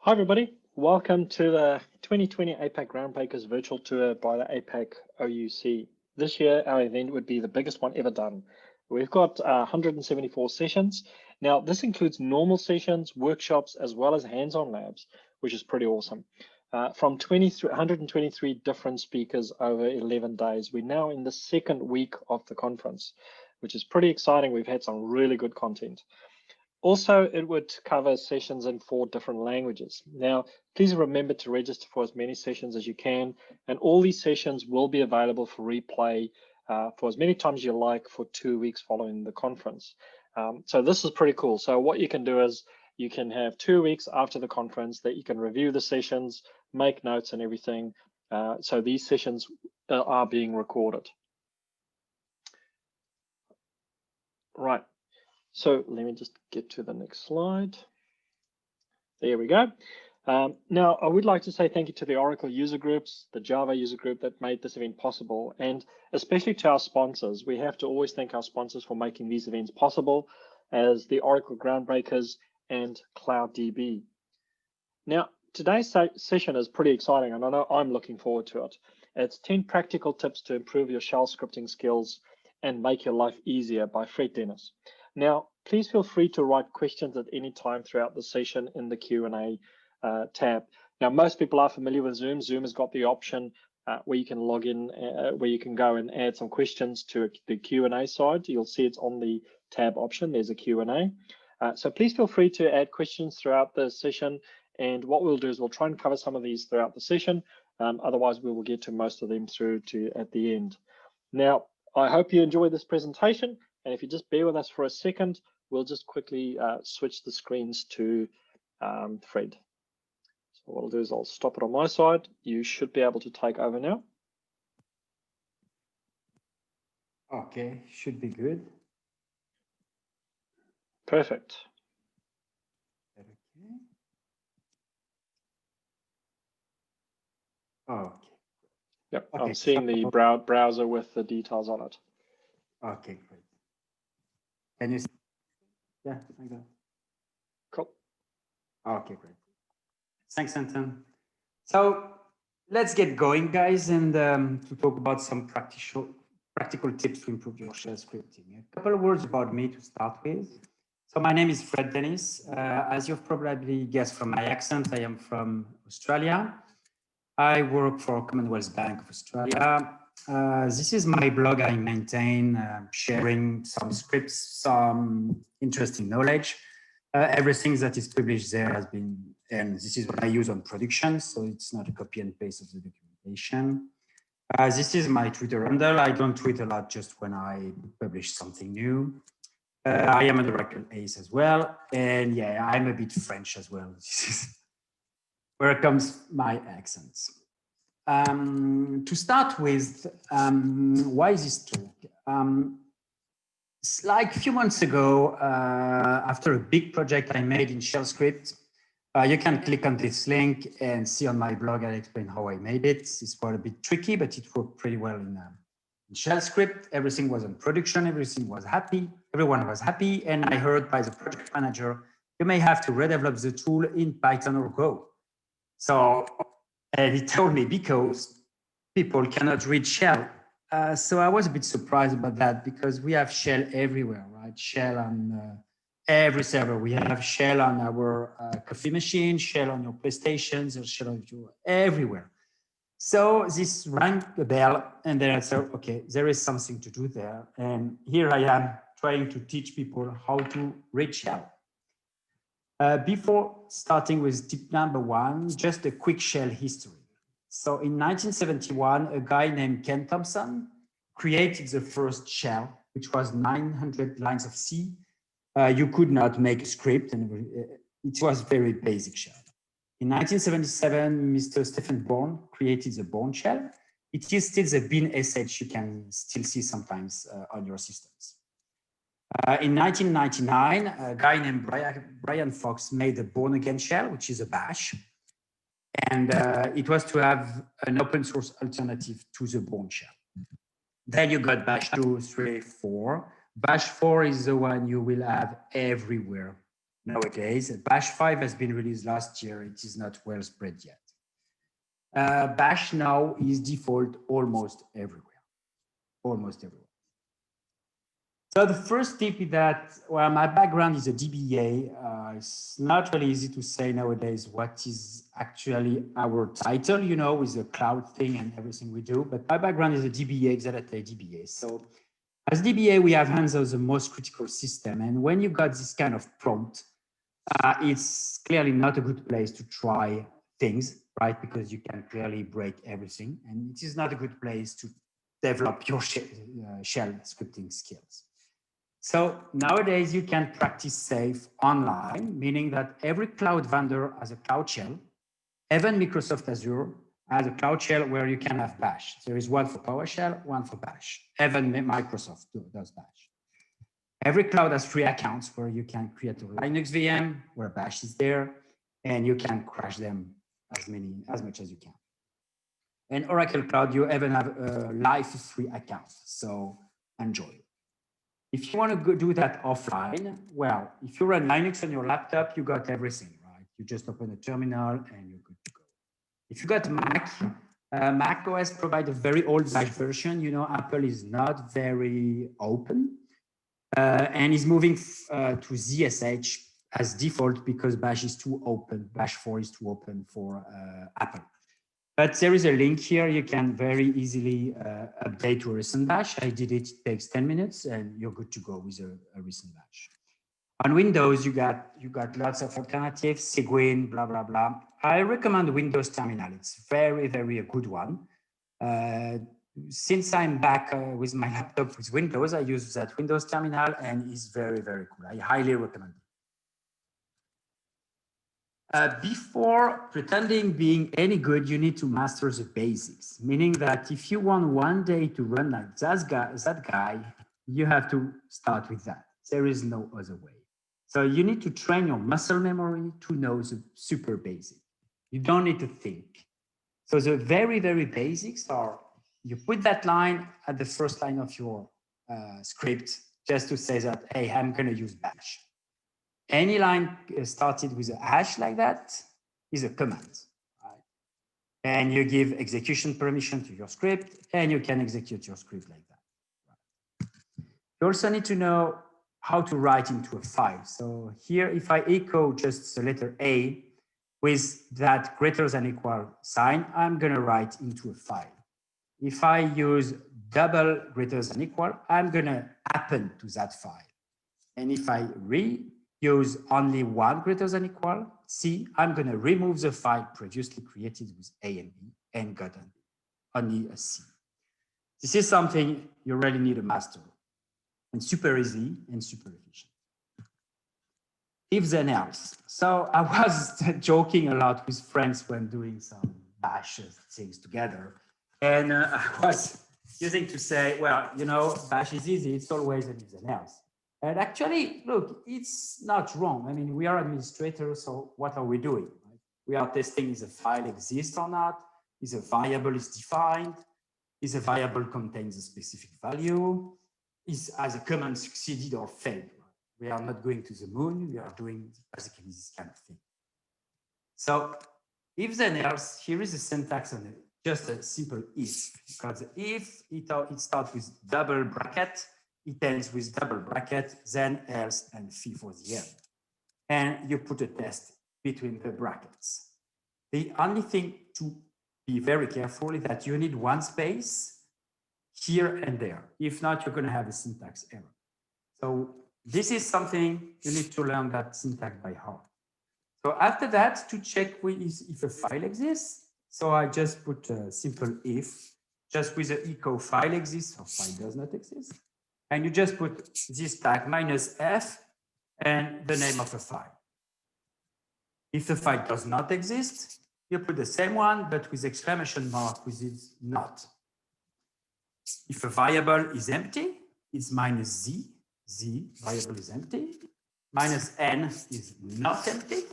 Hi everybody, welcome to the 2020 APAC Groundbreakers virtual tour by the APAC OUC. This year our event would be the biggest one ever done. We've got 174 sessions. Now this includes normal sessions, workshops, as well as hands-on labs, which is pretty awesome. From 123 different speakers over 11 days, we're now in the second week of the conference, which is pretty exciting. We've had some really good content. Also, it would cover sessions in 4 different languages. Now, please remember to register for as many sessions as you can, and all these sessions will be available for replay for as many times you like for 2 weeks following the conference. So this is pretty cool. So what you can do is you can have 2 weeks after the conference that you can review the sessions, make notes and everything. So these sessions are being recorded. Right. So let me just get to the next slide. There we go. Now, I would like to say thank you to the Oracle user groups, the Java user group that made this event possible, and especially to our sponsors. We have to always thank our sponsors for making these events possible, as the Oracle Groundbreakers and CloudDB. Now, today's session is pretty exciting, and I know I'm looking forward to it. It's 10 practical tips to improve your shell scripting skills and make your life easier by Fred Denis. Now, please feel free to write questions at any time throughout the session in the Q&A tab. Now, most people are familiar with Zoom. Zoom has got the option where you can log in, where you can go and add some questions to the Q&A side. You'll see it's on the tab option. There's a Q&A. So please feel free to add questions throughout the session. And what we'll do is we'll try and cover some of these throughout the session. Otherwise, we will get to most of them through to at the end. Now, I hope you enjoy this presentation. And if you just bear with us for a second, we'll just quickly switch the screens to Fred. So what I'll do is I'll stop it on my side. You should be able to take over now. Okay, should be good. Perfect. Okay. Yep, okay. I'm seeing the browser with the details on it. Okay, great. Can you see? Yeah, I got it. Cool. Okay, great. Thanks, Anton. So let's get going, guys, and to talk about some practical tips to improve your shell scripting. A couple of words about me to start with. So my name is Fred Denis. As you've probably guessed from my accent, I am from Australia. I work for Commonwealth Bank of Australia. This is my blog I maintain, sharing some scripts, some interesting knowledge. Everything that is published there has been, and this is what I use on production, so it's not a copy and paste of the documentation. This is my Twitter handle. I don't tweet a lot, just when I publish something new. I am an Oracle ace as well, and yeah, I'm a bit French as well. This is where comes my accents. To start with, why this talk? It's like a few months ago, after a big project I made in shell script, you can click on this link and see on my blog, I explain how I made it. This was a bit tricky, but it worked pretty well in shell script. Everything was in production, everything was happy, everyone was happy, and I heard by the project manager, you may have to redevelop the tool in Python or Go. So, and he told me because people cannot read shell. So I was a bit surprised about that because we have shell everywhere, right? Shell on every server. We have shell on our coffee machine, shell on your PlayStations, or shell on your everywhere. So this rang a bell, and then I said, okay, there is something to do there. And here I am trying to teach people how to read shell. Before starting with tip number 1, just a quick shell history. So in 1971, a guy named Ken Thompson created the first shell, which was 900 lines of C. You could not make a script, and it was very basic shell. In 1977, Mr. Stephen Bourne created the Bourne shell. It is still the bin sh you can still see sometimes on your systems. In 1999, a guy named Brian Fox made the Born Again shell, which is a bash. And it was to have an open source alternative to the Bourne shell. Then you got bash 2, 3, 4. Bash 4 is the one you will have everywhere nowadays. Bash 5 has been released last year. It is not well spread yet. Bash now is default almost everywhere. Almost everywhere. So the first tip is that, well, my background is a DBA. It's not really easy to say nowadays what is actually our title, you know, with the cloud thing and everything we do. But my background is a DBA, exactly DBA. So as DBA, we have hands on the most critical system. And when you got this kind of prompt, it's clearly not a good place to try things, right? Because you can clearly break everything. And it is not a good place to develop your shell scripting skills. So nowadays you can practice safe online, meaning that every cloud vendor has a cloud shell. Even Microsoft Azure has a cloud shell where you can have Bash. There is one for PowerShell, one for Bash. Even Microsoft does Bash. Every cloud has 3 accounts where you can create a Linux VM where Bash is there, and you can crash them as much as you can. And Oracle Cloud, you even have a live free account. So enjoy. If you want to go do that offline, well, if you run Linux on your laptop, you got everything, right? You just open a terminal and you're good to go. If you got Mac, Mac OS provides a very old Bash version. You know, Apple is not very open and is moving to ZSH as default because Bash is too open. Bash 4 is too open for Apple. But there is a link here. You can very easily update to a recent Bash. I did it. It takes 10 minutes, and you're good to go with a recent Bash. On Windows, you got lots of alternatives, Cygwin, blah, blah, blah. I recommend Windows Terminal. It's very, very a good one. Since I'm back with my laptop with Windows, I use that Windows Terminal, and it's very, very cool. I highly recommend it. Before pretending being any good, you need to master the basics, meaning that if you want one day to run like that guy, you have to start with that. There is no other way. So you need to train your muscle memory to know the super basic. You don't need to think. So the very, very basics are, you put that line at the first line of your script just to say that, hey, I'm going to use Bash. Any line started with a hash like that is a command, right? And you give execution permission to your script, and you can execute your script like that. Right? You also need to know how to write into a file. So here, if I echo just the letter A with that greater than equal sign, I'm going to write into a file. If I use double greater than equal, I'm going to append to that file. And if I use only one greater than equal, C, I'm going to remove the file previously created with A and B and got only a C. This is something you really need to master, and super easy and super efficient. If then else. So I was joking a lot with friends when doing some Bash things together. And I was using to say, well, you know, Bash is easy. It's always an if then else. And actually, look, it's not wrong. I mean, we are administrators, so what are we doing? Right? We are testing if a file exists or not, if a variable is defined, if a variable contains a specific value, has a command succeeded or failed. Right? We are not going to the moon, we are doing basically this kind of thing. So if then else, here is a syntax on it, just a simple if, because if it starts with double bracket, it ends with double bracket, then else, and phi for the end. And you put a test between the brackets. The only thing to be very careful is that you need one space here and there. If not, you're going to have a syntax error. So this is something you need to learn that syntax by heart. So after that, to check if a file exists, so I just put a simple if, just with the echo file exists or file does not exist. And you just put this tag -f and the name of a file. If the file does not exist, you put the same one, but with exclamation mark with its not. If a variable is empty, it's -z, variable is empty, -n is not empty.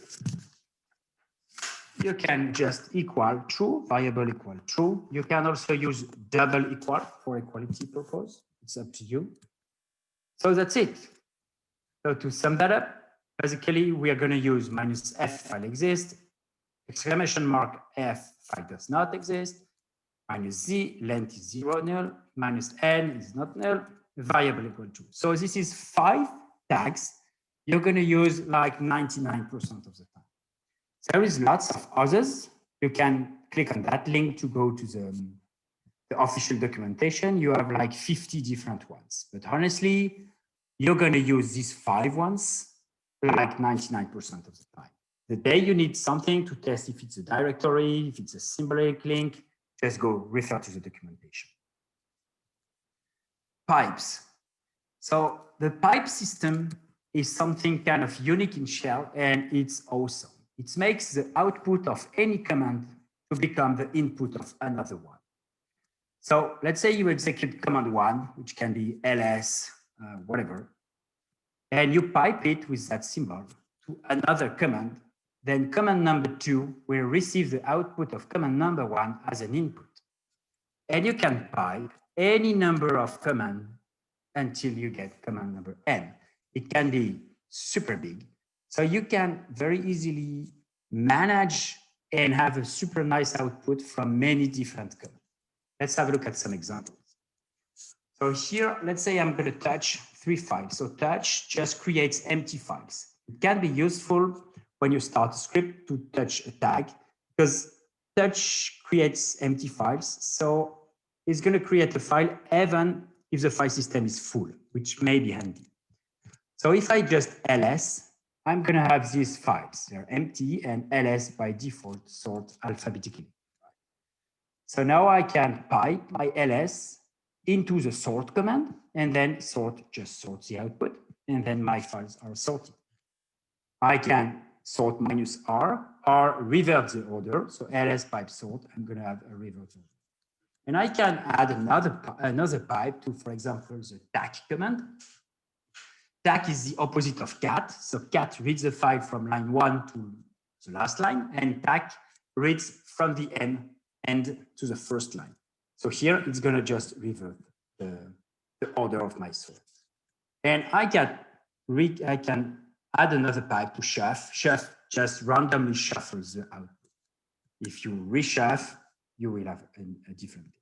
You can just equal true, variable equal true. You can also use double equal for equality purpose. It's up to you. So that's it. So to sum that up, basically we are going to use -f file exists, exclamation mark f file does not exist, -z length is 0 null, -n is not null, variable equal to. So this is 5 tags you're going to use like 99% of the time. There is lots of others. You can click on that link to go to the official documentation. You have like 50 different ones, but honestly, you're going to use these 5 ones like 99% of the time. The day you need something to test if it's a directory, if it's a symbolic link, just go refer to the documentation. Pipes. So the pipe system is something kind of unique in Shell, and it's awesome. It makes the output of any command to become the input of another one. So let's say you execute command 1, which can be ls, whatever, and you pipe it with that symbol to another command. Then command number 2 will receive the output of command number 1 as an input. And you can pipe any number of commands until you get command number n. It can be super big. So you can very easily manage and have a super nice output from many different commands. Let's have a look at some examples. So here, let's say I'm going to touch 3 files. So touch just creates empty files. It can be useful when you start a script to touch a tag, because touch creates empty files. So it's going to create a file even if the file system is full, which may be handy. So if I just ls, I'm going to have these files. They're empty, and ls by default sort alphabetically. So now I can pipe my ls into the sort command, and then sort just sorts the output, and then my files are sorted. I can sort -r revert the order. So ls pipe sort, I'm going to have a revert order. And I can add another pipe to, for example, the tac command. Tac is the opposite of cat. So cat reads the file from line 1 to the last line, and tac reads from the end to the first line. So here it's going to just revert the order of my sort. And I can add another pipe to shuff. Shuff just randomly shuffles the output. If you reshuff, you will have a different.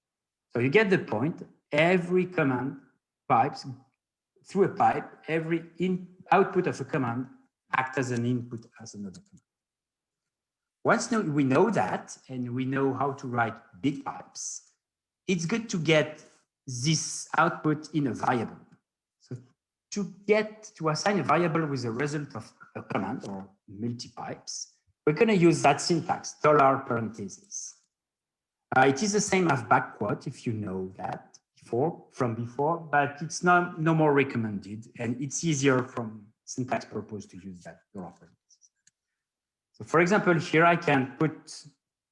So you get the point. Every command pipes through a pipe, every output of a command acts as an input as another command. Once we know that, and we know how to write big pipes, it's good to get this output in a variable. So to assign a variable with the result of a command or multi-pipes, we're going to use that syntax, $parentheses. It is the same as backquote, if you know that from before, but it's no more recommended, and it's easier from syntax purpose to use that $parentheses. So for example, here I can put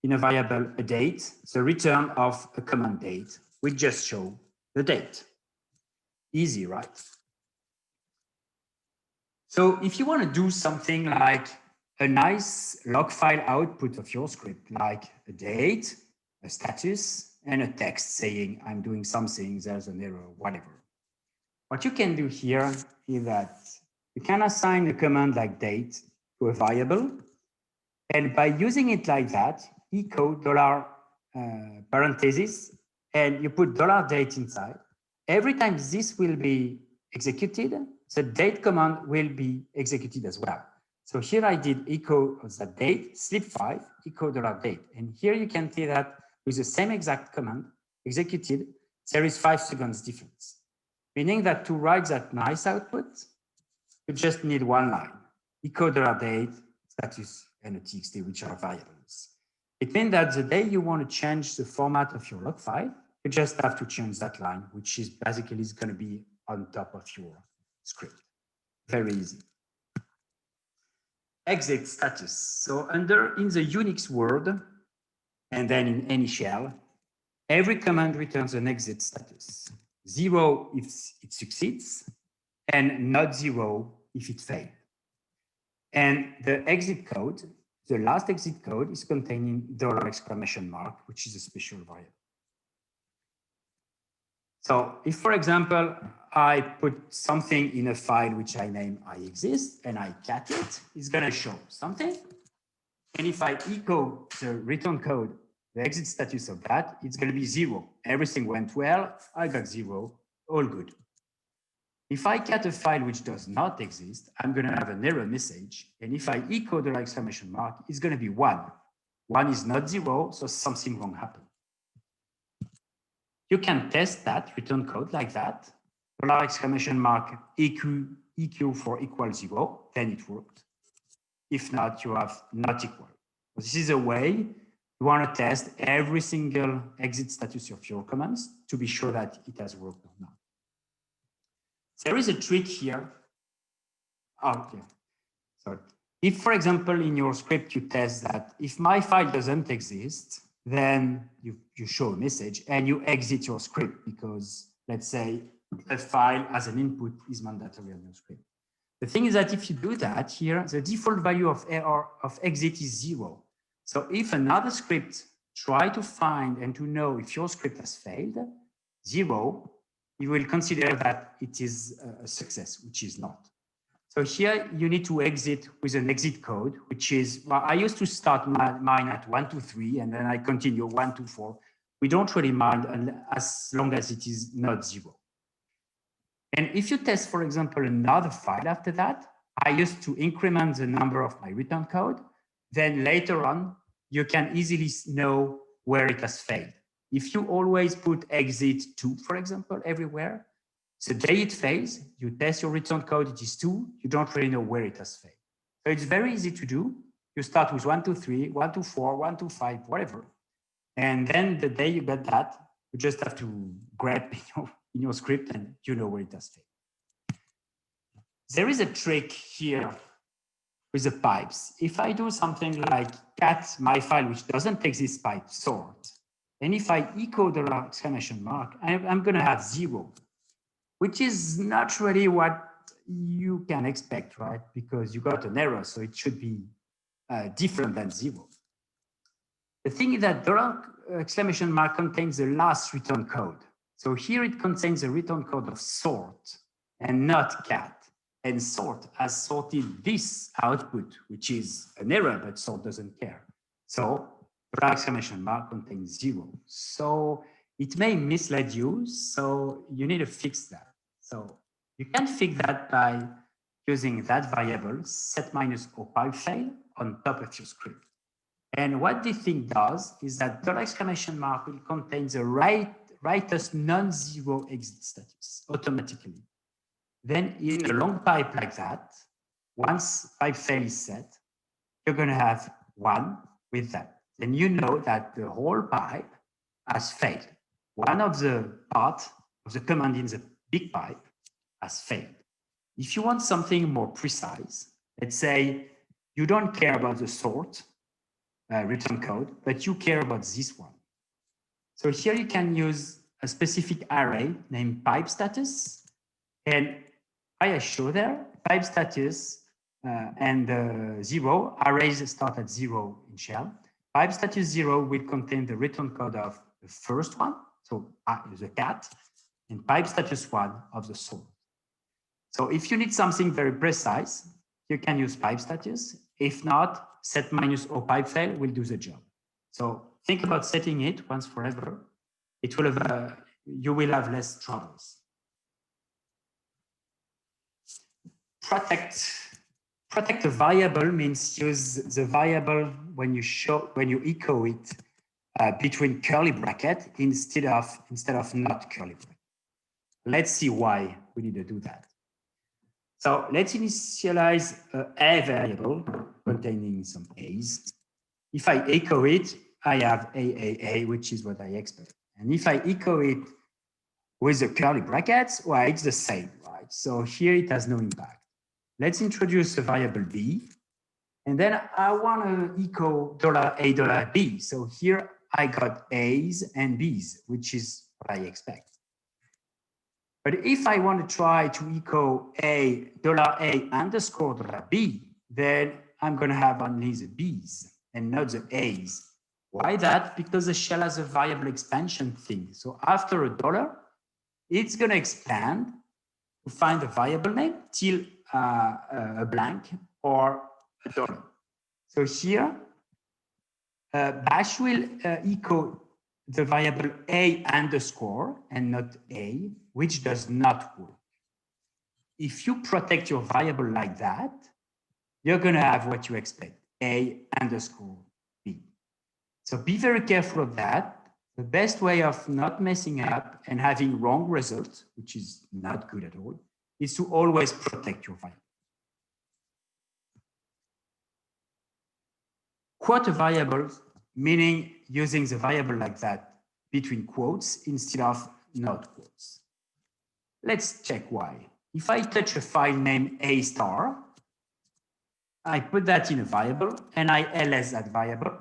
in a variable a date. The return of a command date will just show the date. Easy, right? So if you want to do something like a nice log file output of your script, like a date, a status, and a text saying I'm doing something, there's an error, whatever. What you can do here is that you can assign a command like date to a variable, and by using it like that, echo $parentheses, and you put $date inside. Every time this will be executed, the date command will be executed as well. So here I did echo the date, slip5, echo $date. And here you can see that with the same exact command executed, there is 5 seconds difference. Meaning that to write that nice output, you just need one line, echo $date, status, and a txt, which are variables. It means that the day you want to change the format of your log file, you just have to change that line, which is basically going to be on top of your script. Very easy. Exit status. So in the Unix world, and then in any shell, every command returns an exit status. 0 if it succeeds, and not 0 if it fails. And the exit code, the last exit code is containing $! which is a special variable. So if, for example, I put something in a file which I name iExist and I cat it, it's going to show something. And if I echo the return code, the exit status of that, it's going to be 0. Everything went well. I got 0. All good. If I cat a file which does not exist, I'm going to have an error message. And if I echo the exclamation mark, it's going to be 1. 1 is not 0, so something wrong happened. You can test that return code like that. Exclamation mark EQ for equal 0, then it worked. If not, you have not equal. This is a way you want to test every single exit status of your commands to be sure that it has worked or not. There is a trick here. Oh, yeah. Sorry. If, for example, in your script, you test that if my file doesn't exist, then you show a message and you exit your script because, let's say, a file as an input is mandatory on your script. The thing is that if you do that here, the default value of error of exit is 0. So if another script try to find and to know if your script has failed, 0, you will consider that it is a success, which is not. So here you need to exit with an exit code, which is, well, I used to start mine at 1, 2, 3, and then I continue 1, 2, 4. We don't really mind as long as it is not 0. And if you test, for example, another file after that, I used to increment the number of my return code. Then later on, you can easily know where it has failed. If you always put exit 2, for example, everywhere, the day it fails, you test your return code, it is 2, you don't really know where it has failed. So it's very easy to do. You start with 1, 2, 3, 1, 2, 4, 1, 2, 5, whatever. And then the day you get that, you just have to grab in your script and you know where it has failed. There is a trick here with the pipes. If I do something like cat my file which doesn't exist pipe sort, and if I echo the exclamation mark, I'm going to have 0, which is not really what you can expect, right? Because you got an error, so it should be different than 0. The thing is that the exclamation mark contains the last return code. So here it contains the return code of sort and not cat. And sort has sorted this output, which is an error, but sort doesn't care. So the exclamation mark contains 0. So it may mislead you. So you need to fix that. So you can fix that by using that variable set-o file on top of your script. And what this thing does is that the exclamation mark will contain the rightest non-zero exit status automatically. Then in a long pipe like that, once pipe fail is set, you're going to have 1 with that. Then you know that the whole pipe has failed. One of the parts of the command in the big pipe has failed. If you want something more precise, let's say you don't care about the sort return code, but you care about this one. So here you can use a specific array named pipe status. And I show there, pipe status and 0, arrays start at 0 in shell. Pipe status 0 will contain the return code of the first one, so the cat, and pipe status 1 of the sort. So if you need something very precise, you can use pipe status. If not, set-o pipe fail will do the job. So think about setting it once forever. It will have, you will have less troubles. Protect a variable means use the variable when you echo it between curly bracket instead of not curly bracket. Let's see why we need to do that. So let's initialize a variable containing some a's. If I echo it, I have a, which is what I expect. And if I echo it with the curly brackets, well, it's the same, right? So here it has no impact. Let's introduce a variable b. And then I want to echo $a$b. So here I got a's and b's, which is what I expect. But if I want to try to echo $a $b, then I'm going to have only the b's and not the a's. Why that? Because the shell has a variable expansion thing. So after $, it's going to expand to find a variable name till a blank or a dollar. So here, bash will echo the variable a underscore and not a, which does not work. If you protect your variable like that, you're going to have what you expect, a underscore b. So be very careful of that. The best way of not messing up and having wrong results, which is not good at all, is to always protect your variable. Quote a variable, meaning using the variable like that between quotes instead of not quotes. Let's check why. If I touch a file name A star, I put that in a variable and I ls that variable,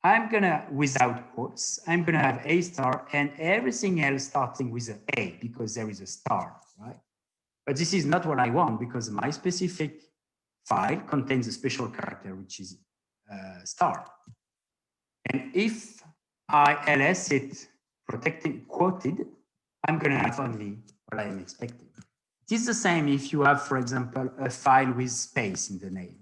I'm gonna, without quotes, I'm gonna have A star and everything else starting with an A because there is a star, right? But this is not what I want because my specific file contains a special character, which is star. And if I ls it protected quoted, I'm gonna have only what I am expecting. It is the same if you have, for example, a file with space in the name.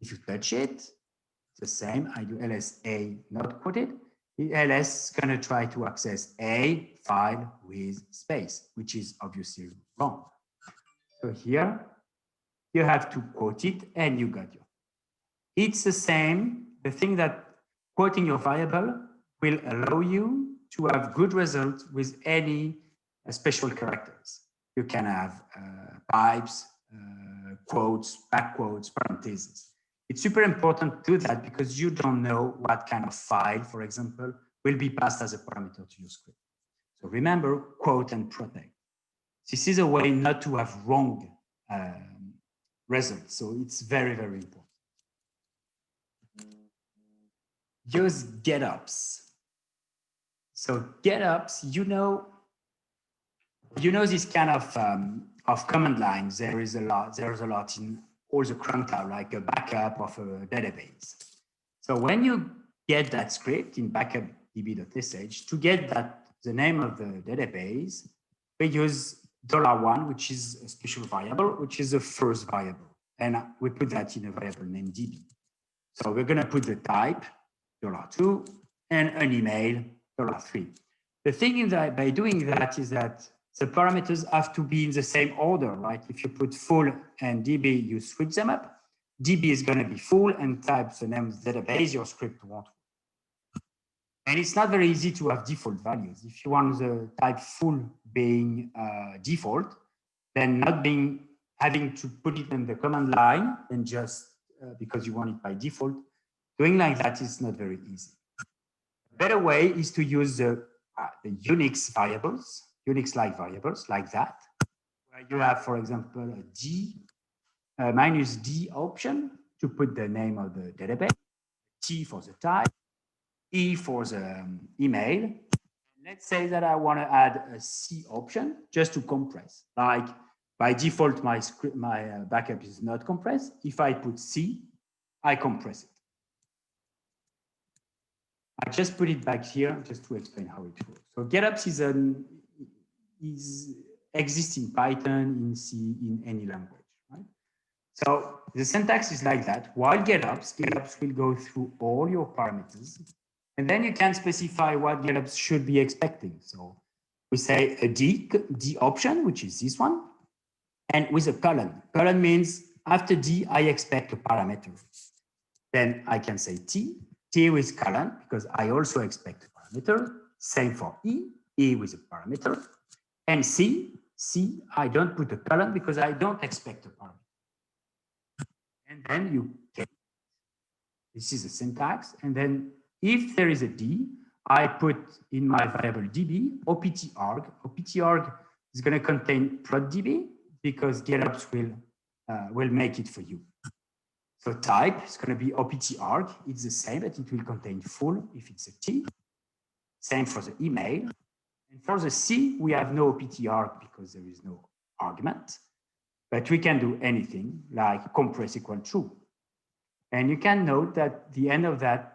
If you touch it, it's the same. I do ls a not quoted. Ls is going to try to access a file with space, which is obviously wrong. So here you have to quote it and you got your. It's the same. The thing that quoting your variable will allow you to have good results with any special characters. You can have pipes, quotes, back quotes, parentheses. It's super important to do that because you don't know what kind of file, for example, will be passed as a parameter to your script. So remember, quote and protect. This is a way not to have wrong results. So it's very, very important. Use Getopts. So Getopts, you know this kind of command lines. There's a lot in all the crunktab, like a backup of a database. So when you get that script in backupdb.sh, to get the name of the database, we use $1, which is a special variable, which is the first variable. And we put that in a variable named db. So we're going to put the type $2 and an email $3. The thing is that by doing that is that the parameters have to be in the same order, right? If you put full and db, you switch them up. db is going to be full and type the name of the database, your script won't work. And it's not very easy to have default values. If you want the type full being default, then not having to put it in the command line and just because you want it by default, doing like that is not very easy. A better way is to use the Unix variables, Unix-like variables like that, where you have, for example, a D, -D option to put the name of the database, T for the type, E for the email. Let's say that I want to add a C option just to compress. Like by default, my backup is not compressed. If I put C, I compress it. I just put it back here just to explain how it works. So Getopts exists in Python, in C, in any language, right? So the syntax is like that. While Getopts will go through all your parameters, and then you can specify what Getopts should be expecting. So we say a D option, which is this one, and with a colon. Colon means after D, I expect a parameter. Then I can say T with colon, because I also expect a parameter. Same for E with a parameter. And C, I don't put a colon because I don't expect a parameter. And then you get, this is the syntax. And then if there is a D, I put in my variable db opt-arg. Opt-arg is going to contain prot.db because Getopts will make it for you. So type is going to be opt-arg. It's the same, but it will contain full if it's a T. Same for the email. And for the C, we have no opt-arg because there is no argument. But we can do anything like compress equal true. And you can note that the end of that,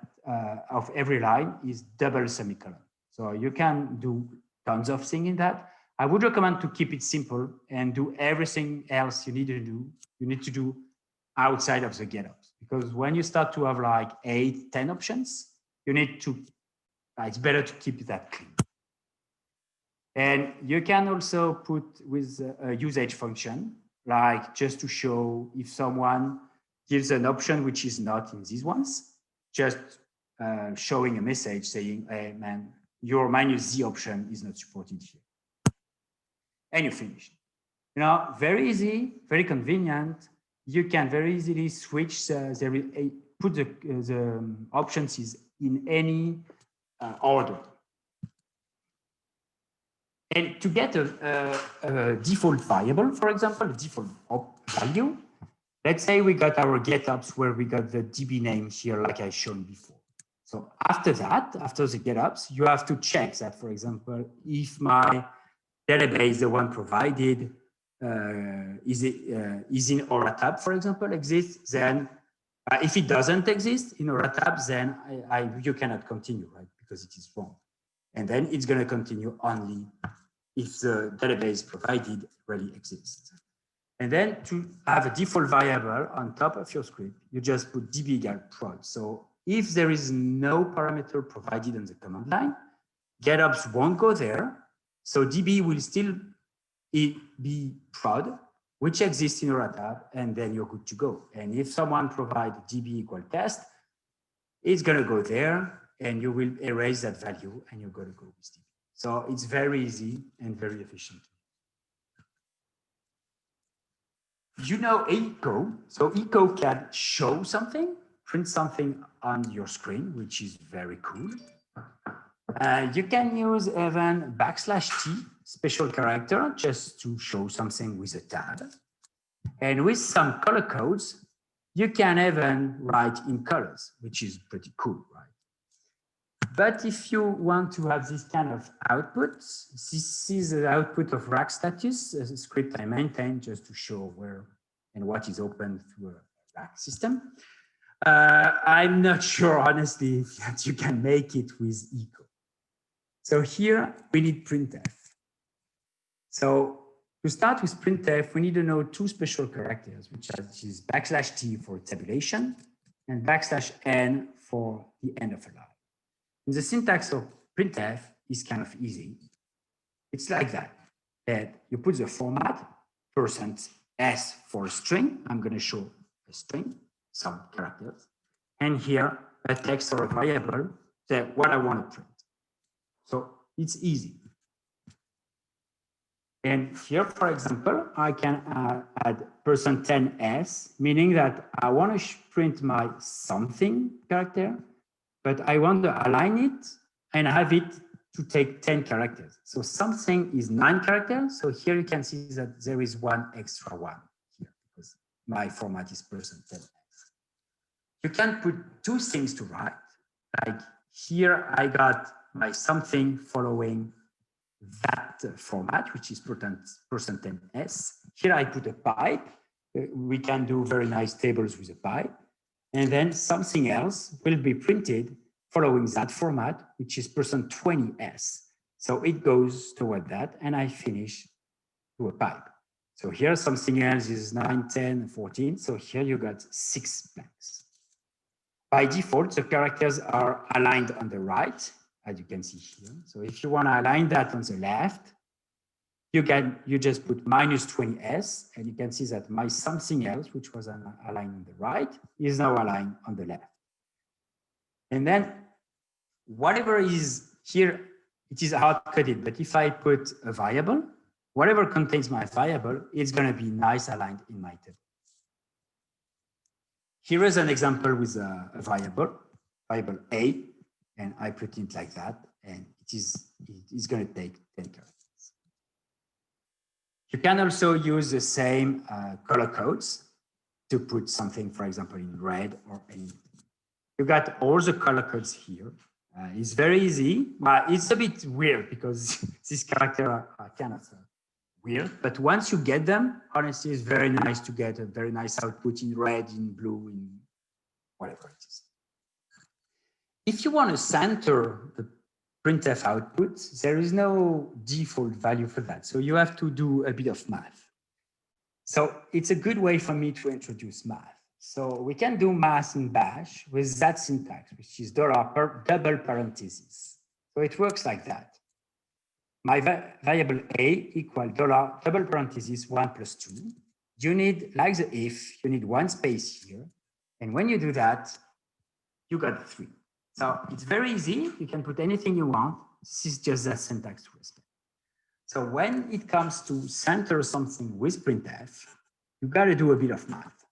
of every line is double semicolon. So you can do tons of things in that. I would recommend to keep it simple and do everything else you need to do outside of the Getopts. Because when you start to have like 8, 10 options, you need to, it's better to keep that clean. And you can also put with a usage function, like just to show if someone gives an option which is not in these ones, just showing a message saying, hey man, your -z option is not supported here. And you finish. You know, very easy, very convenient. You can very easily switch, put the options in any order. And to get a default variable, for example, a default value, let's say we got our Getopts where we got the DB name here, like I shown before. So after that, after the Getopts, you have to check that, for example, if my database, the one provided, is in ORATab, for example, exists, then if it doesn't exist in ORATab, then you cannot continue, right? Because it is wrong. And then it's going to continue only if the database provided really exists. And then to have a default variable on top of your script, you just put db equal prod. So if there is no parameter provided on the command line, Getopts won't go there. So db will still be prod, which exists in ORATab, and then you're good to go. And if someone provides db equal test, it's going to go there, and you will erase that value, and you're going to go with db. So it's very easy and very efficient. You know echo. So echo can show something, print something on your screen, which is very cool. You can use even \t, special character, just to show something with a tab. And with some color codes, you can even write in colors, which is pretty cool, right? But if you want to have this kind of output, this is the output of rack status, a script I maintain just to show where and what is open through a rack system. I'm not sure, honestly, that you can make it with echo. So here we need printf. So to start with printf, we need to know 2 special characters, which is \t for tabulation and \n for the end of a line. And the syntax of printf is kind of easy. It's like that you put the format, %s for a string. I'm going to show a string, some characters. And here, a text or a variable, that what I want to print. So it's easy. And here, for example, I can add %10s, meaning that I want to print my something character, but I want to align it and have it to take 10 characters. So something is 9 characters. So here you can see that there is 1 extra 1 here because my format is %10s. You can put 2 things to write. Like here I got my something following that format, which is %10s. Here I put a pipe. We can do very nice tables with a pipe. And then something else will be printed following that format, which is %20s. So it goes toward that, and I finish to a pipe. So here something else is 9, 10, 14. So here you got 6 blanks. By default, the characters are aligned on the right, as you can see here. So if you want to align that on the left, you just put -20s, and you can see that my something else, which was aligned on the right, is now aligned on the left. And then whatever is here, it is hard-coded, but if I put a variable, whatever contains my variable, it's going to be nice aligned in my table. Here is an example with a variable A, and I put it like that, and it is going to take 10 characters. You can also use the same color codes to put something, for example, in red or anything. You got all the color codes here. It's very easy, but it's a bit weird because these characters are kind of weird. But once you get them, honestly, it's very nice to get a very nice output in red, in blue, in whatever it is. If you want to center printf output, there is no default value for that. So you have to do a bit of math. So it's a good way for me to introduce math. So we can do math in Bash with that syntax, which is double parentheses. So it works like that. My variable a equal double parentheses 1 plus 2. You need, like the if, you need one space here. And when you do that, you got 3. So it's very easy. You can put anything you want. This is just that syntax to respect. So when it comes to center something with printf, you got to do a bit of math.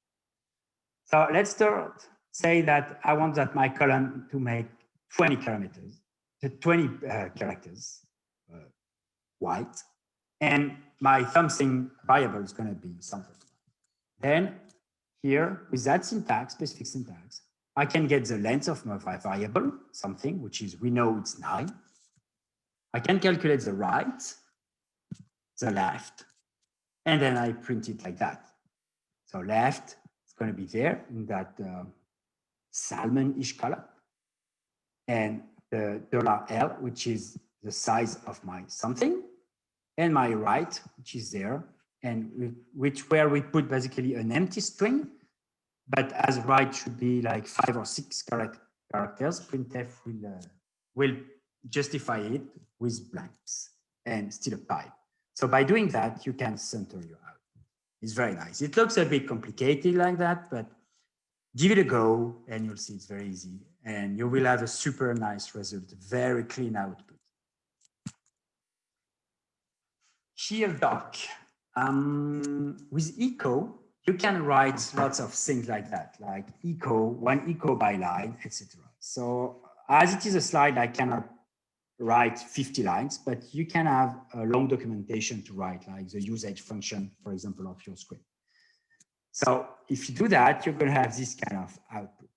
So let's start, say that I want that my column to make 20 characters, white, and my something variable is going to be something. Then here, with that syntax, specific syntax, I can get the length of my variable, something, which is, we know it's 9. I can calculate the right, the left, and then I print it like that. So left, it's going to be there in that salmon-ish color. And the $L, which is the size of my something, and my right, which is there, and where we put basically an empty string, but as right should be like 5 or 6 characters, printf will justify it with blanks and still a pipe. So by doing that, you can center your output. It's very nice. It looks a bit complicated like that, but give it a go and you'll see it's very easy. And you will have a super nice result, very clean output. Heredoc. With echo, you can write lots of things like that, like echo, one echo by line, etc. So as it is a slide, I cannot write 50 lines, but you can have a long documentation to write, like the usage function, for example, of your script. So if you do that, you're going to have this kind of output,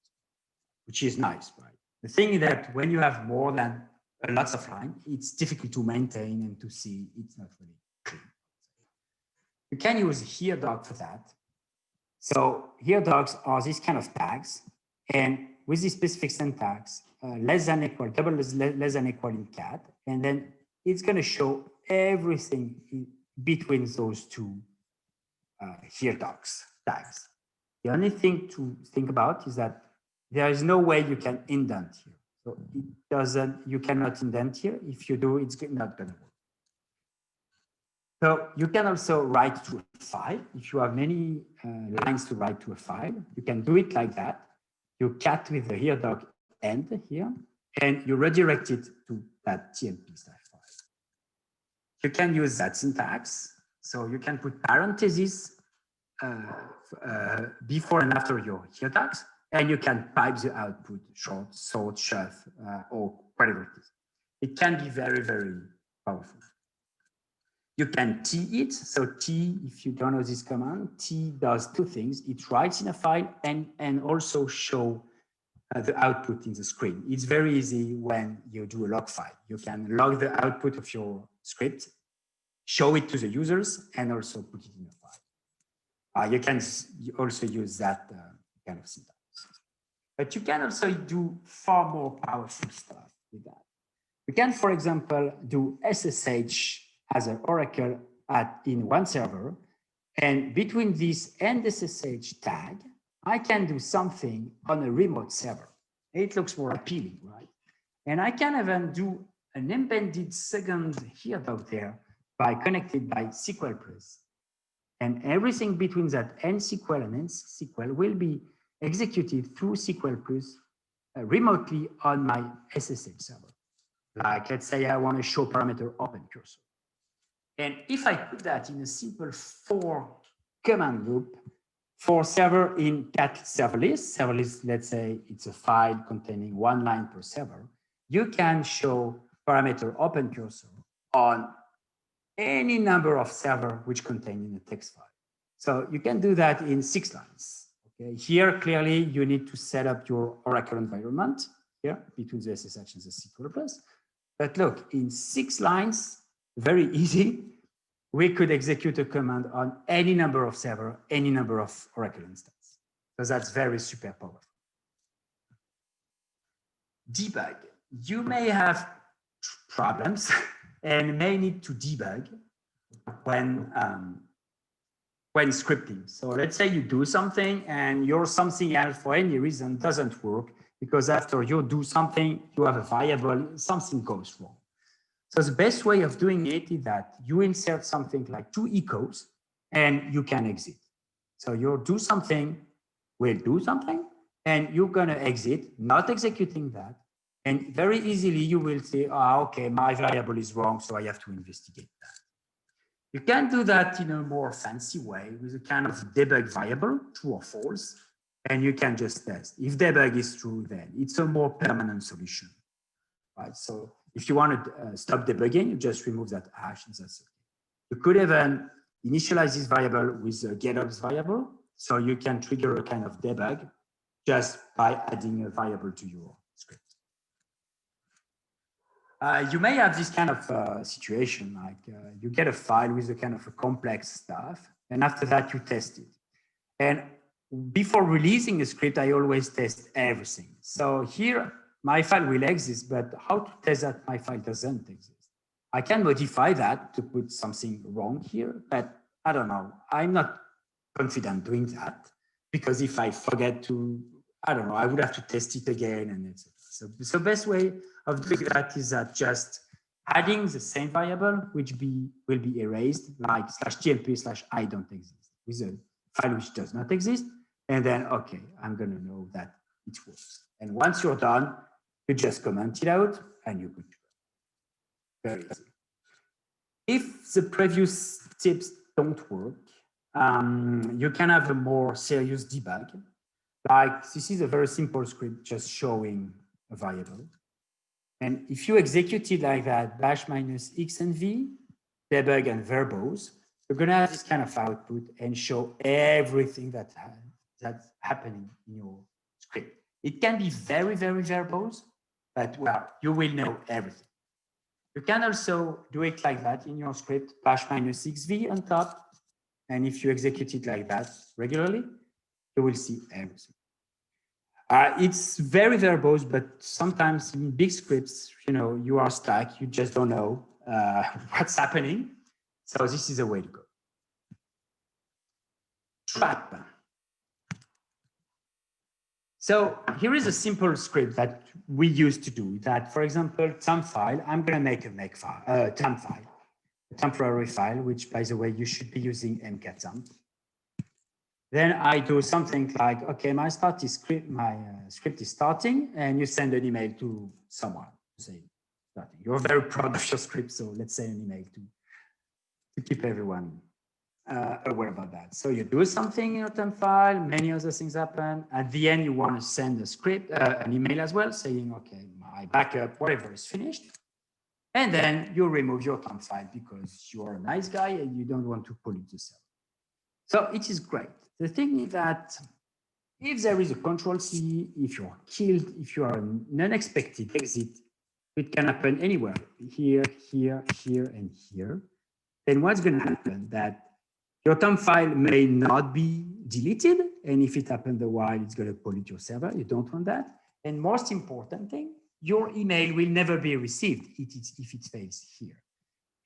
which is nice, right? The thing is that when you have more than lots of lines, it's difficult to maintain and to see. It's not really clean. You can use heredoc for that. So heredocs are these kind of tags, and with this specific syntax, less than equal, double less than equal in cat, and then it's going to show everything between those two heredocs tags. The only thing to think about is that there is no way you can indent here. So it doesn't, you cannot indent here. If you do, it's not going to work. So you can also write to a file. If you have many lines to write to a file, you can do it like that. You cat with the heredoc end here, and you redirect it to that TMP style file. You can use that syntax. So you can put parentheses before and after your heredocs, and you can pipe the output short, or whatever it is. It can be very, very powerful. You can T it. So T, if you don't know this command, T does two things. It writes in a file and also show the output in the screen. It's very easy when you do a log file. You can log the output of your script, show it to the users, and also put it in a file. You can also use that kind of syntax. But you can also do far more powerful stuff with that. You can, for example, do SSH as an Oracle in one server. And between this and SSH tag, I can do something on a remote server. It looks more appealing, right? And I can even do an embedded second heredoc there by connected by SQL Plus. And everything between that NSQL and NSQL will be executed through SQL Plus remotely on my SSH server. Like, let's say I want to show parameter open cursor. And if I put that in a simple for command loop for server in cat serverless, let's say it's a file containing 1 line per server, you can show parameter open cursor on any number of server which contain in a text file. So you can do that in 6 lines. Okay, here clearly you need to set up your Oracle environment here between the SSH and the SQL Plus. But look, in 6 lines, very easy, we could execute a command on any number of server, any number of Oracle instance. So that's very super powerful. Debug. You may have problems and may need to debug when scripting. So let's say you do something and your something else for any reason doesn't work because after you do something, you have a variable, something goes wrong. So the best way of doing it is that you insert something like 2 echoes and you can exit. So you do something, will do something, and you're going to exit, not executing that. And very easily you will say, oh, okay, my variable is wrong, so I have to investigate that. You can do that in a more fancy way with a kind of debug variable, true or false, and you can just test. If debug is true, then it's a more permanent solution, right? So if you want to stop debugging, you just remove that hash and that's okay. You could even initialize this variable with a Getopts variable, so you can trigger a kind of debug just by adding a variable to your script. You may have this kind of situation, like you get a file with a kind of a complex stuff, and after that you test it. And before releasing a script, I always test everything. So here, my file will exist, but how to test that my file doesn't exist? I can modify that to put something wrong here, but I don't know. I'm not confident doing that because if I forget to, I don't know, I would have to test it again and etc. So the best way of doing that is that just adding the same variable, which will be erased, like /tmp/I don't exist, with a file which does not exist. And then, okay, I'm going to know that it works. And once you're done, you just comment it out and you're good to go. Very easy. If the previous tips don't work, you can have a more serious debug. Like this is a very simple script just showing a variable. And if you execute it like that, bash -x and v, debug and verbose, you're going to have this kind of output and show everything that's happening in your script. It can be very, very verbose, but well, you will know everything. You can also do it like that in your script, bash -xv on top. And if you execute it like that regularly, you will see everything. It's very verbose, but sometimes in big scripts, you are stuck. You just don't know what's happening. So this is a way to go. Trap. So here is a simple script that we used to do that. For example, temp file, I'm going to make a temp file, a temporary file, which by the way, you should be using mktemp. Then I do something like, okay, my script is starting, and you send an email to someone, say, starting. You're very proud of your script, so let's say an email to keep everyone aware about that. So you do something in your temp file, many other things happen. At the end, you want to send a script, an email as well, saying, okay, my backup, whatever is finished. And then you remove your temp file because you're a nice guy and you don't want to pollute the server. So it is great. The thing is that if there is a Control-C, if you're killed, if you are an unexpected exit, it can happen anywhere, here, here, here, and here. Then what's going to happen? That your temp file may not be deleted, and if it happens a while, it's going to pollute your server. You don't want that. And most important thing, your email will never be received if it fails here.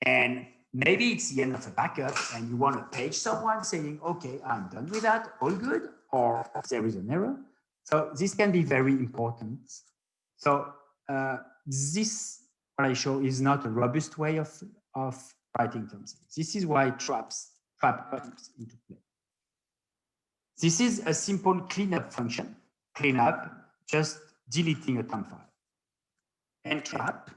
And maybe it's the end of a backup and you want to page someone saying, okay, I'm done with that, all good, or there is an error. So this can be very important. So this, what I show, is not a robust way of writing terms. This is why trap comes into play. This is a simple cleanup function. Cleanup, just deleting a temp file. And trap,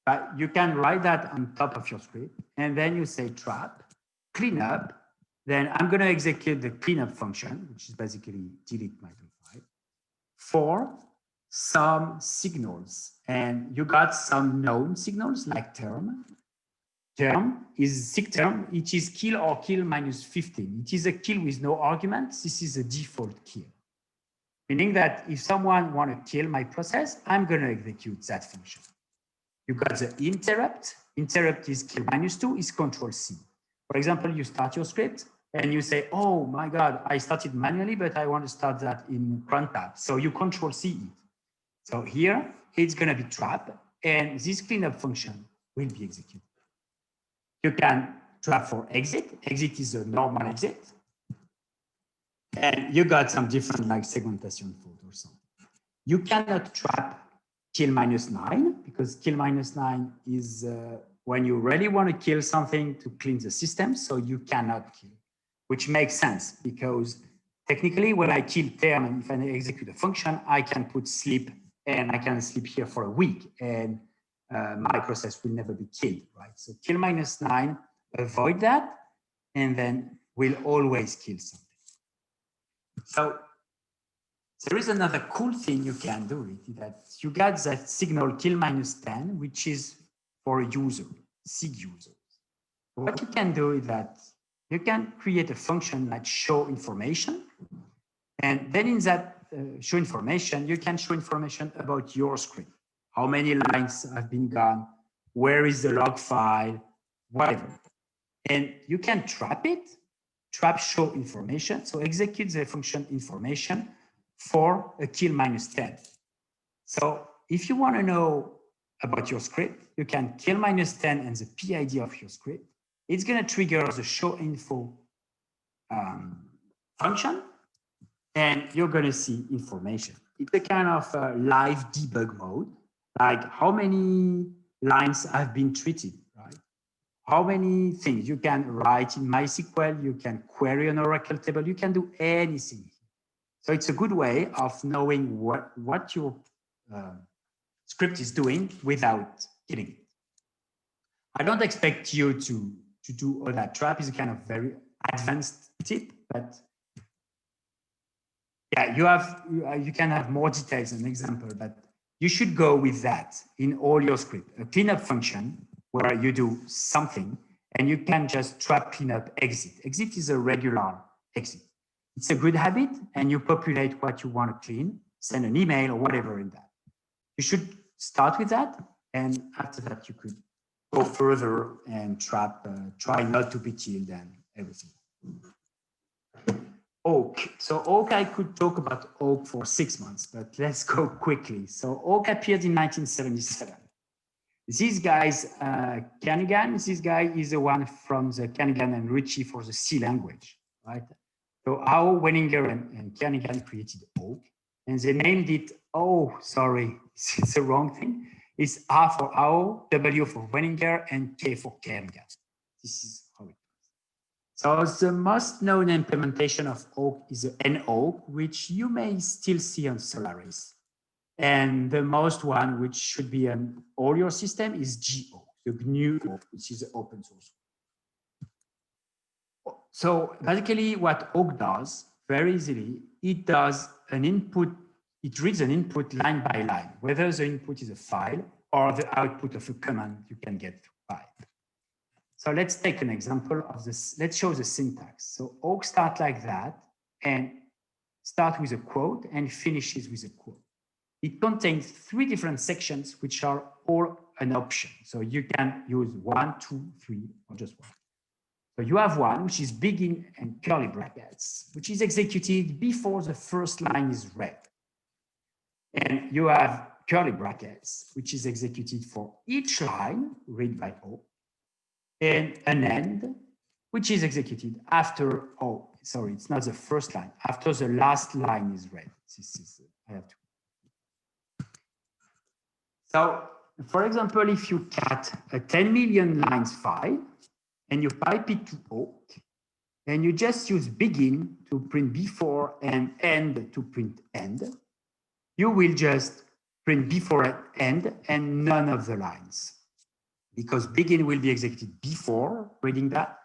but you can write that on top of your script, and then you say trap, cleanup, then I'm going to execute the cleanup function, which is basically delete my file, for some signals. And you got some known signals like term. Term is sig term, it is kill or kill -15. It is a kill with no arguments. This is a default kill. Meaning that if someone want to kill my process, I'm going to execute that function. You got the interrupt. Interrupt is kill -2 is Control-C. For example, you start your script and you say, oh my God, I started manually, but I want to start that in cron tab. So you Control-C it. So here it's going to be trap. and this cleanup function will be executed. You can trap for exit. Exit is a normal exit. And you got some different like segmentation fault or something. You cannot trap kill -9 because kill -9 is when you really want to kill something to clean the system, so you cannot kill, which makes sense because technically when I kill term and if I execute a function, I can put sleep and I can sleep here for a week and my process will never be killed, right? So kill -9, avoid that, and then we'll always kill something. So there is another cool thing you can do is that you got that signal kill -10, which is for a user, SIG users. What you can do is that you can create a function like show information. And then in that show information, you can show information about your script. How many lines have been gone? Where is the log file? Whatever. And you can trap it, trap show information. So execute the function information for a kill -10. So if you want to know about your script, you can kill -10 and the PID of your script. It's going to trigger the show info function, and you're going to see information. It's a kind of live debug mode, like how many lines have been treated, right? How many things you can write in MySQL, you can query an Oracle table, you can do anything. So it's a good way of knowing what your script is doing without killing it. I don't expect you to do all that. Trap is a kind of very advanced tip, but yeah, you can have more details and example, but you should go with that in all your script. A cleanup function where you do something and you can just trap cleanup exit. Exit is a regular exit. It's a good habit, and you populate what you want to clean, send an email or whatever in that. You should start with that, and after that you could go further and trap, try not to be killed and everything. Oak. So Oak, I could talk about Oak for 6 months, but let's go quickly. So Oak appeared in 1977. These guys, Kanigan, this guy is the one from the Kanigan and Ritchie for the C language, right? So how Wenninger and Kanigan created Oak, and they named it, oh, sorry, it's the wrong thing. It's R for Owl, W for Wenninger, and K for Kanigan. This is how it goes. So the most known implementation of Oak is the NOak, which you may still see on Solaris. And the most one, which should be on all your system, is GOak, the GNU Oak, which is open source. So basically what Oak does very easily, it does an input, it reads an input line by line, whether the input is a file or the output of a command you can get through pipe. So let's take an example of this. Let's show the syntax. So Oak starts like that and start with a quote and finishes with a quote. It contains 3 different sections, which are all an option. So you can use 1, 2, 3, or just 1. So you have one, which is begin and curly brackets, which is executed before the first line is read. And you have curly brackets, which is executed for each line read by O, and an end, which is executed after, oh, sorry, it's not the first line, after the last line is read. This is, I have to. So, for example, if you cut a 10 million lines file, and you pipe it to Oak, and you just use begin to print before and end to print end, you will just print before and end and none of the lines, because begin will be executed before reading that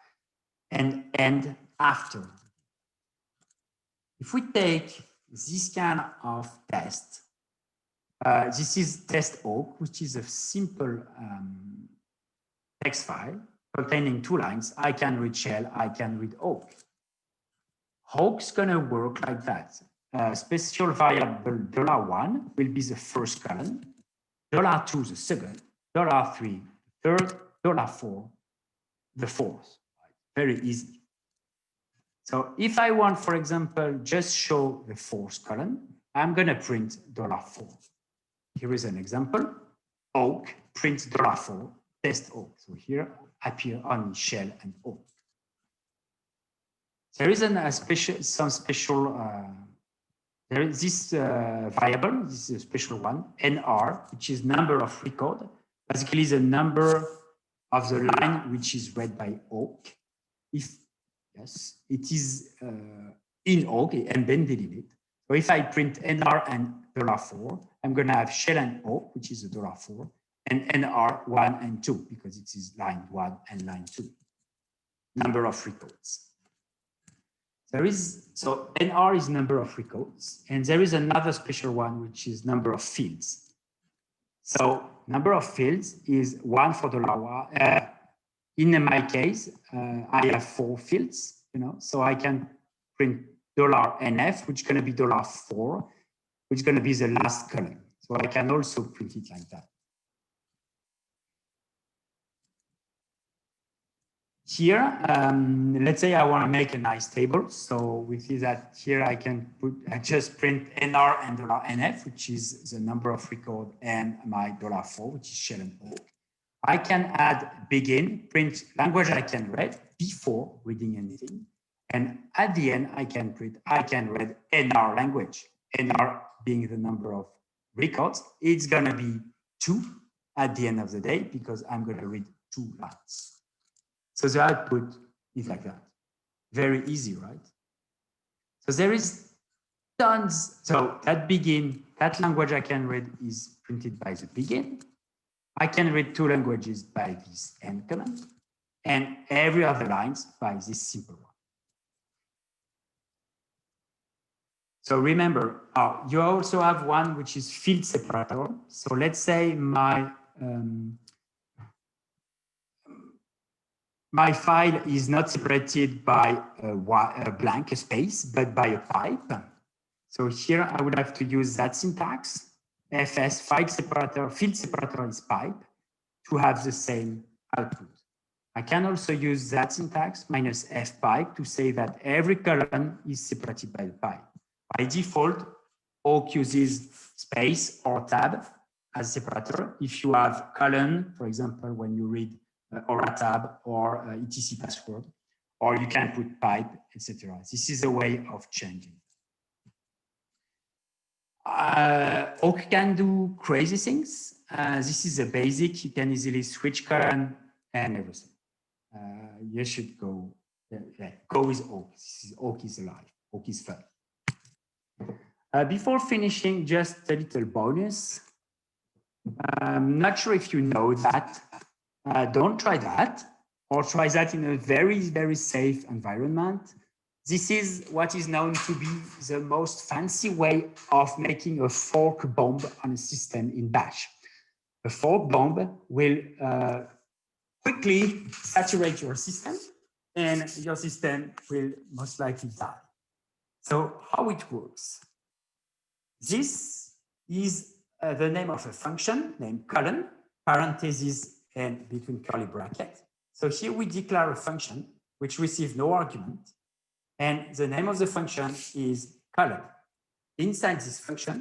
and end after. If we take this kind of test, this is test Oak, which is a simple text file containing 2 lines. I can read shell, I can read Oak. Oak's gonna work like that. Special variable $1 will be the first column, $2 the second, $3 the third, $4 the fourth. Very easy. So if I want, for example, just show the 4th column, I'm gonna print $4. Here is an example. awk print $4 test awk. So here appear only shell and awk. There is some special there is this variable. This is a special one, NR, which is number of record. Basically, the number of the line which is read by awk. If yes, it is in awk embedded in it. So if I print NR and $4, I'm going to have shell and awk, which is a $4, and NR 1 and 2, because it is line 1 and line 2. Number of records. So NR is number of records, and there is another special one, which is number of fields. So number of fields is 1 for $1. In my case, I have 4 fields, so I can print $NF, which is going to be $4, which is going to be the last column. So I can also print it like that. Here, let's say I want to make a nice table. So we see that here I can just print NR and $NF, which is the number of record, and my $4, which is shell and awk. I can add begin, print language I can read before reading anything. And at the end, I can read NR language. NR being the number of records, it's going to be 2 at the end of the day, because I'm going to read 2 lines. So the output is like that. Very easy, right? So there is tons. So that language I can read is printed by the begin. I can read 2 languages by this end command, and every other lines by this simple one. So remember, you also have one which is field separator. So let's say my file is not separated by a blank space, but by a pipe. So here I would have to use that syntax. FS field separator is pipe to have the same output. I can also use that syntax -f pipe to say that every column is separated by the pipe. By default, awk uses space or tab as separator. If you have colon, for example, when you read or a tab or etc password, or you can put pipe, etc. This is a way of changing. Awk can do crazy things. This is a basic. You can easily switch column and everything. You should go with awk. Awk is alive. Awk is fun. Before finishing, just a little bonus. I'm not sure if you know that. Don't try that, or try that in a very, very safe environment. This is what is known to be the most fancy way of making a fork bomb on a system in Bash. A fork bomb will quickly saturate your system, and your system will most likely die. So how it works? This is the name of a function named colon, parentheses, and between curly brackets. So here we declare a function which receives no argument, and the name of the function is colon. Inside this function,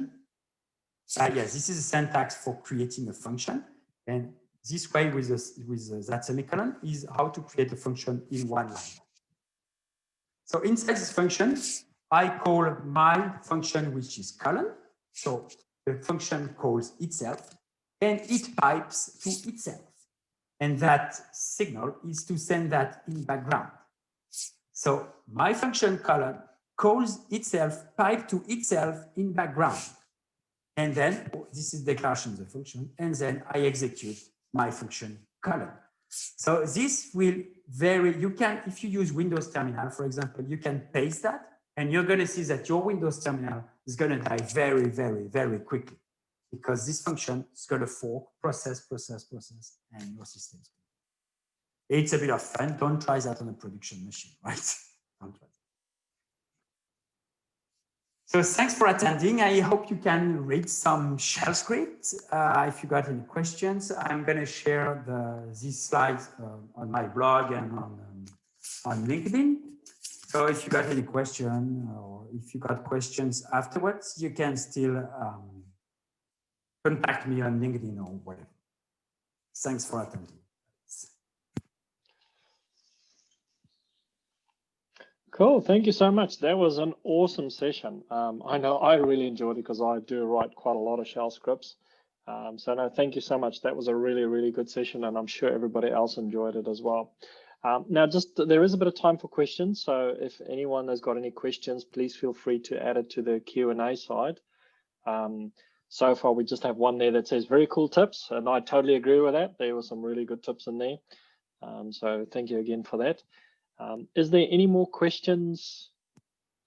this is a syntax for creating a function, and this way with that semicolon is how to create a function in one line. So inside this function, I call my function, which is colon. So the function calls itself, and it pipes to itself. And that signal is to send that in background. So my function colon calls itself, pipe to itself in background. And then this is declaration of the function. And then I execute my function colon. So this will vary. You can, if you use Windows Terminal, for example, you can paste that, and you're going to see that your Windows Terminal is going to die very, very, very quickly, because this function is going to fork, process, and your system is going to. It's a bit of fun. Don't try that on a production machine, right? Don't try that. So thanks for attending. I hope you can read some shell script. If you got any questions, I'm going to share these slides on my blog and on LinkedIn. So if you got any question, or if you got questions afterwards, you can still contact me on LinkedIn or whatever. Thanks for attending. Cool. Thank you so much. That was an awesome session. I know I really enjoyed it because I do write quite a lot of shell scripts. So no, thank you so much. That was a really, really good session, and I'm sure everybody else enjoyed it as well. Now, there is a bit of time for questions. So if anyone has got any questions, please feel free to add it to the Q&A side. So far, we just have one there that says very cool tips, and I totally agree with that. There were some really good tips in there. So thank you again for that. Is there any more questions?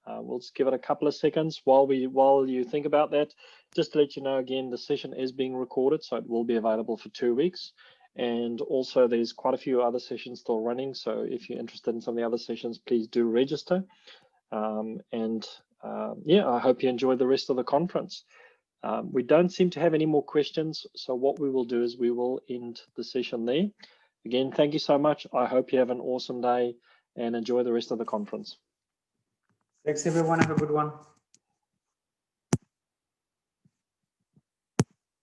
We'll just give it a couple of seconds while you think about that. Just to let you know, again, the session is being recorded, so it will be available for 2 weeks. And also, there's quite a few other sessions still running. So if you're interested in some of the other sessions, please do register. Yeah, I hope you enjoy the rest of the conference. We don't seem to have any more questions. So what we will do is we will end the session there. Again, thank you so much. I hope you have an awesome day and enjoy the rest of the conference. Thanks, everyone. Have a good one.